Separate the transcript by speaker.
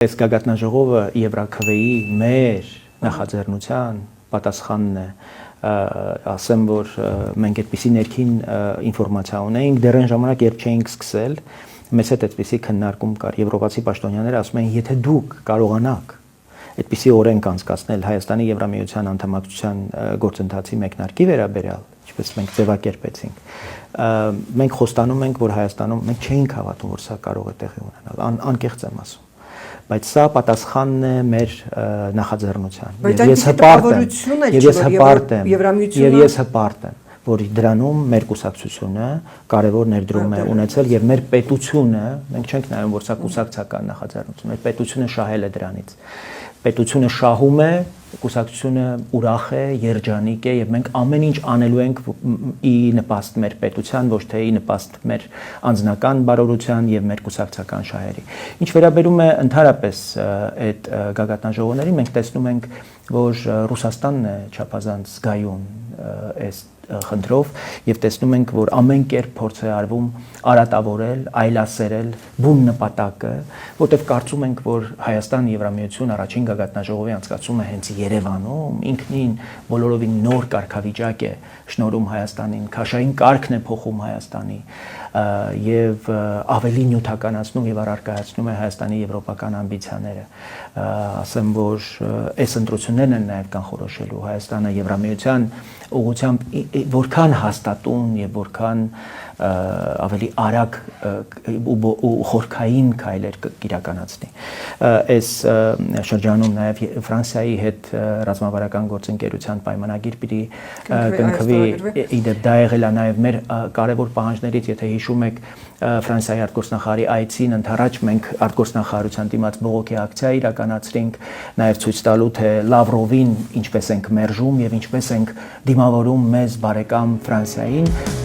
Speaker 1: Այս գագաթնաժողովը Եվրաքվեի մեր նախաձեռնության պատասխանն է, ասեմ, որ մենք այդպիսի ներքին ինֆորմացիա ունեինք, դեռ այն ժամանակ, երբ չէինք սկսել, մեզ հետ այդպիսի քննարկում կար, եվրոպացի պաշտոնյաները ասում էին, եթե դուք կարողանաք այդպիսի օրենք անցկացնել Հայաստանի Եվրամիության անդամակցության գործընթացի մեկնարկի վերաբերյալ, ինչպես մենք ձևակերպեցինք, մենք խոստանում ենք, որ Հայաստանում մենք չէինք հավատում, որ սա կարող է տեղի ունենալ, անկեղծ եմ ասում, բայց սա պատասխանն է մեր նախաձեռնության, եւ ես հպարտ եմ, որ դրանում մեր կուսակցությունը կարևոր ներդրում է ունեցել եւ մեր պետությունը, մենք չենք նայում, որ սա կուսակցական նախաձեռնություն է, մեր պետությունը շահել է դրանից, պետությունը շահում է, կուսակցությունը ուրախ է, երջանիկ է եւ մենք ամեն ինչ անելու ենք ի նպաստ մեր պետության, ոչ թե ի նպաստ մեր անձնական բարօրության եւ մեր կուսակցական շահերի։ Ինչ վերաբերում է ընդհանրապես այդ գագաթնաժողովներին, մենք տեսնում ենք, որ Ռուսաստանն է չափազանց զգայուն այս խնդրով եւ տեսնում ենք, որ ամեն կերպ փորձ է արվում արատավորել, այլասերել բուն նպատակը, որտեղ կարծում ենք, որ Հայաստան Եվրամիություն առաջին գագաթնաժողովի անցկացումը հենց Երևանում ինքնին բոլորովին նոր կարգավիճակ է շնորհում Հայաստանին, քաշային կարգն է փոխում Հայաստանի եւ ավելի նյութականացնում եւ առարկայացնում է Հայաստանի եվրոպական ամբիցիաները, ասեմ, որ այս ընտրություններն են նաեւ կանխորոշելու Հայաստանը Եվրամիության ուղղությամբ որքան հաստատուն եւ որքան ավելի արագ ու խորքային քայլեր կիրականացնի։ Այս շրջանում նաև Ֆրանսիայի հետ ռազմավարական գործընկերության պայմանագիր պիտի կնքվի, իդեպ դա եղել է նաև մեր կարևոր պահանջներից, եթե հիշում եք Ֆրանսիայի արտգործնախարարի այցին ընդառաջ մենք արտգործնախարարության դիմաց բողոքի ակցիա իրականացրինք, նաև ցույց տալու թե Լավրովին ինչպես ենք մերժում եւ ինչպես ենք դիմավորում մեզ բարեկամ Ֆրանսիային